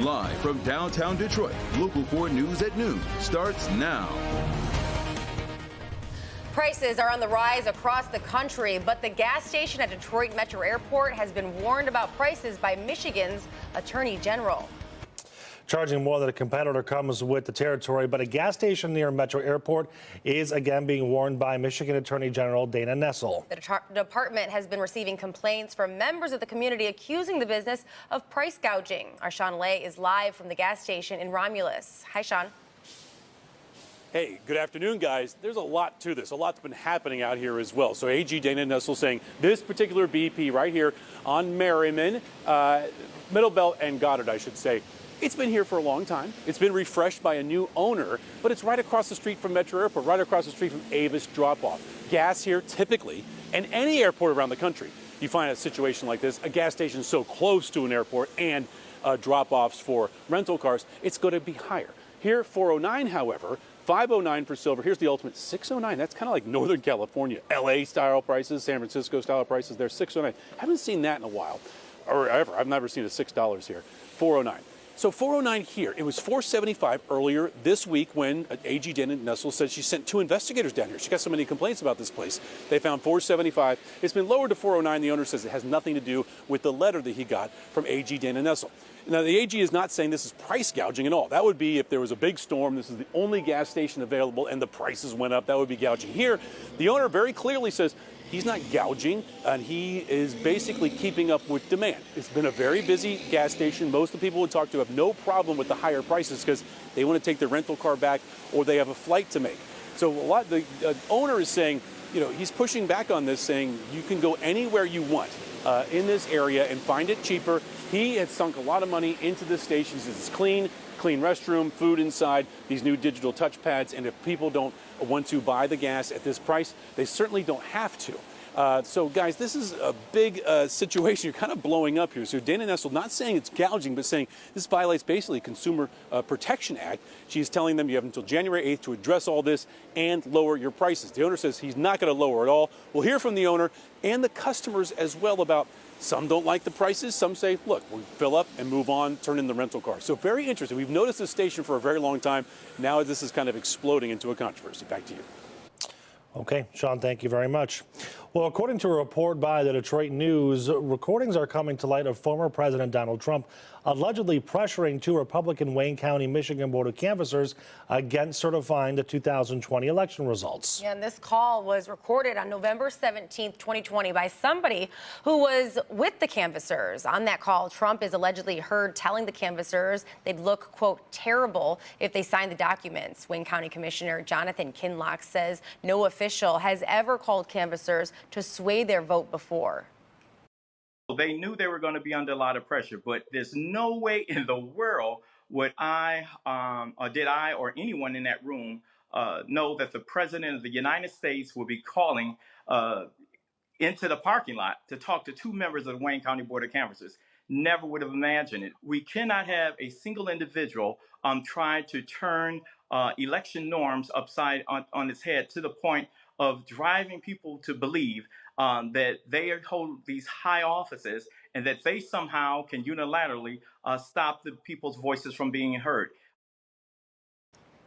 Live from downtown Detroit, Local 4 News at noon starts now. Prices are on the rise across the country, but the gas station at Detroit Metro Airport has been warned about prices by Michigan's Attorney General. Charging more than a competitor comes with the territory, but a gas station near Metro Airport is again being warned by Michigan Attorney General Dana Nessel. The department has been receiving complaints from members of the community accusing the business of price gouging. Our Sean Lay is live from the gas station in Romulus. Hi, Sean. Hey, good afternoon, guys. There's a lot to this. A lot's been happening out here as well. So AG Dana Nessel saying this particular BP right here on Merriman, Middle Belt and Goddard, I should say, it's been here for a long time. It's been refreshed by a new owner, but it's right across the street from Metro Airport, right across the street from Avis drop-off. Gas here typically, and any airport around the country, you find a situation like this, a gas station so close to an airport and drop-offs for rental cars, it's going to be higher. Here, 409, however, 509 for silver. Here's the ultimate 609. That's kind of like Northern California, LA style prices, San Francisco style prices. There's 609. Haven't seen that in a while, or ever. I've never seen a $6 here. 409. So 409 here. It was 475 earlier this week when AG Dana Nessel said she sent 2 investigators down here. She got so many complaints about this place. They found 475. It's been lowered to 409. The owner says it has nothing to do with the letter that he got from AG Dana Nessel. Now, the AG is not saying this is price gouging at all. That would be if there was a big storm, this is the only gas station available, and the prices went up. That would be gouging. Here, the owner very clearly says he's not gouging, and he is basically keeping up with demand. It's been a very busy gas station. Most of the people we talk to have no problem with the higher prices because they want to take their rental car back or they have a flight to make. So the owner is saying, you know, he's pushing back on this, saying you can go anywhere you want in this area and find it cheaper. He had sunk a lot of money into this station. It's clean restroom, food inside, these new digital touch pads, and if people don't want to buy the gas at this price, they certainly don't have to. So, guys, this is a big situation. You're kind of blowing up here. So Dana Nessel not saying it's gouging, but saying this violates basically Consumer Protection Act. She's telling them you have until January 8th to address all this and lower your prices. The owner says he's not going to lower at all. We'll hear from the owner and the customers as well about some don't like the prices. Some say, look, we'll fill up and move on, turn in the rental car. So very interesting. We've noticed this station for a very long time. Now this is kind of exploding into a controversy. Back to you. Okay, Sean, thank you very much. Well, according to a report by the Detroit News, recordings are coming to light of former President Donald Trump allegedly pressuring 2 Republican Wayne County, Michigan Board of Canvassers against certifying the 2020 election results. Yeah, and this call was recorded on November 17th, 2020 by somebody who was with the canvassers. On that call, Trump is allegedly heard telling the canvassers they'd look, quote, terrible if they signed the documents. Wayne County Commissioner Jonathan Kinlock says no official has ever called canvassers to sway their vote before. They knew they were going to be under a lot of pressure, but there's no way in the world would I, or did I, or anyone in that room know that the President of the United States will be calling into the parking lot to talk to 2 members of the Wayne County Board of Canvassers. Never would have imagined it. We cannot have a single individual try to turn election norms upside on its head to the point of driving people to believe that they hold these high offices and that they somehow can unilaterally stop the people's voices from being heard.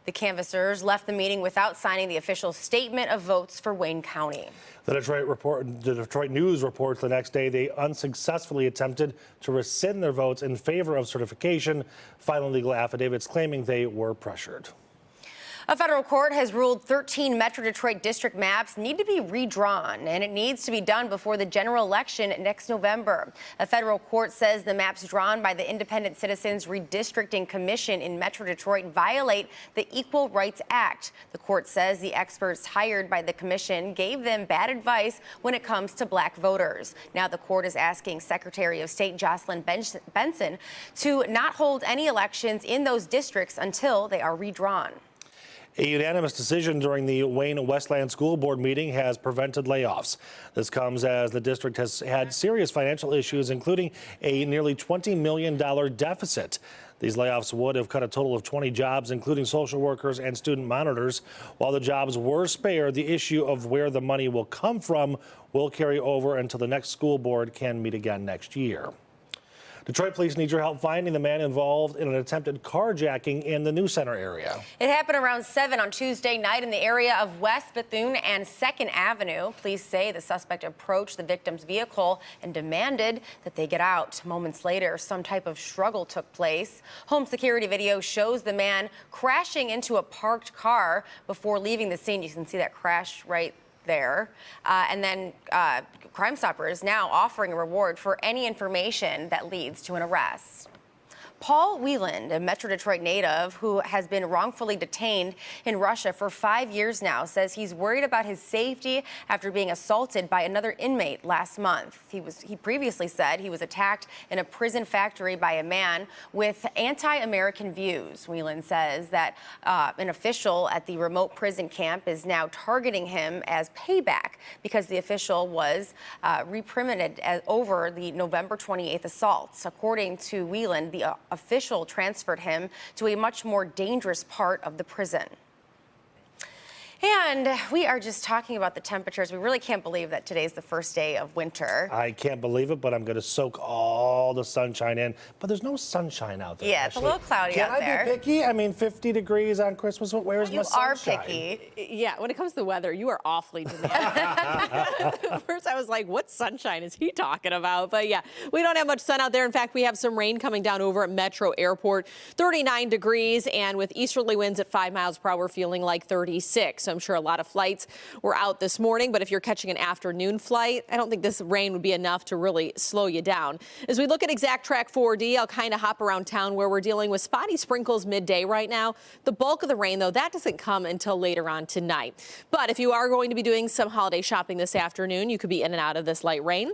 The canvassers left the meeting without signing the official statement of votes for Wayne County. The Detroit News reports the next day they unsuccessfully attempted to rescind their votes in favor of certification, filing legal affidavits claiming they were pressured. A federal court has ruled 13 Metro Detroit district maps need to be redrawn, and it needs to be done before the general election next November. A federal court says the maps drawn by the Independent Citizens Redistricting Commission in Metro Detroit violate the Equal Rights Act. The court says the experts hired by the commission gave them bad advice when it comes to black voters. Now the court is asking Secretary of State Jocelyn Benson to not hold any elections in those districts until they are redrawn. A unanimous decision during the Wayne Westland School Board meeting has prevented layoffs. This comes as the district has had serious financial issues, including a nearly $20 million deficit. These layoffs would have cut a total of 20 jobs, including social workers and student monitors. While the jobs were spared, the issue of where the money will come from will carry over until the next school board can meet again next year. Detroit police need your help finding the man involved in an attempted carjacking in the New Center area. It happened around 7 on Tuesday night in the area of West Bethune and 2nd Avenue. Police say the suspect approached the victim's vehicle and demanded that they get out. Moments later, some type of struggle took place. Home security video shows the man crashing into a parked car before leaving the scene. You can see that crash right there. And then Crime Stoppers now offering a reward for any information that leads to an arrest. Paul Wieland, a Metro Detroit native who has been wrongfully detained in Russia for 5 years now, says he's worried about his safety after being assaulted by another inmate last month. He previously said he was attacked in a prison factory by a man with anti-American views. Wieland says that an official at the remote prison camp is now targeting him as payback because the official was reprimanded over the November 28th assaults. According to Wieland, the official transferred him to a much more dangerous part of the prison. And we are just talking about the temperatures. We really can't believe that today's the first day of winter. I can't believe it, but I'm going to soak all the sunshine in. But there's no sunshine out there. Yeah, it's Ashley. a little cloudy out there. Can I be picky? I mean, 50 degrees on Christmas. Where's my sunshine? You are picky. Yeah, when it comes to the weather, you are awfully demanding. At first, I was like, what sunshine is he talking about? But yeah, we don't have much sun out there. In fact, we have some rain coming down over at Metro Airport, 39 degrees, and with easterly winds at 5 miles per hour, feeling like 36. So I'm sure a lot of flights were out this morning, but if you're catching an afternoon flight, I don't think this rain would be enough to really slow you down. As we look at Exact Track 4D, I'll kind of hop around town where we're dealing with spotty sprinkles midday right now. The bulk of the rain, though, that doesn't come until later on tonight. But if you are going to be doing some holiday shopping this afternoon, you could be in and out of this light rain.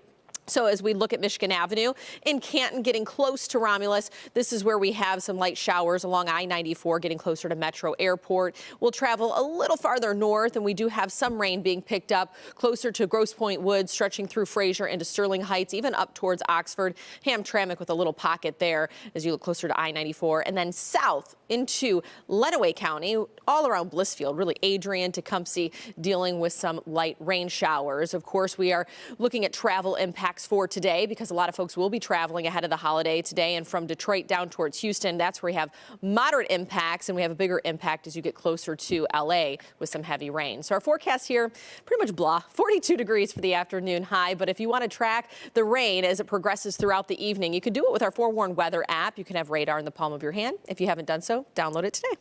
So as we look at Michigan Avenue in Canton, getting close to Romulus, this is where we have some light showers along I-94, getting closer to Metro Airport. We'll travel a little farther north, and we do have some rain being picked up closer to Grosse Pointe Woods, stretching through Fraser into Sterling Heights, even up towards Oxford. Hamtramck with a little pocket there as you look closer to I-94, and then south into Lenawee County, all around Blissfield, really Adrian, Tecumseh, dealing with some light rain showers. Of course, we are looking at travel impacts for today because a lot of folks will be traveling ahead of the holiday today, and from Detroit down towards Houston, that's where we have moderate impacts, and we have a bigger impact as you get closer to LA with some heavy rain. So our forecast here, pretty much blah, 42 degrees for the afternoon high, but if you want to track the rain as it progresses throughout the evening, you can do it with our Forewarned Weather app. You can have radar in the palm of your hand. If you haven't done so, download it today.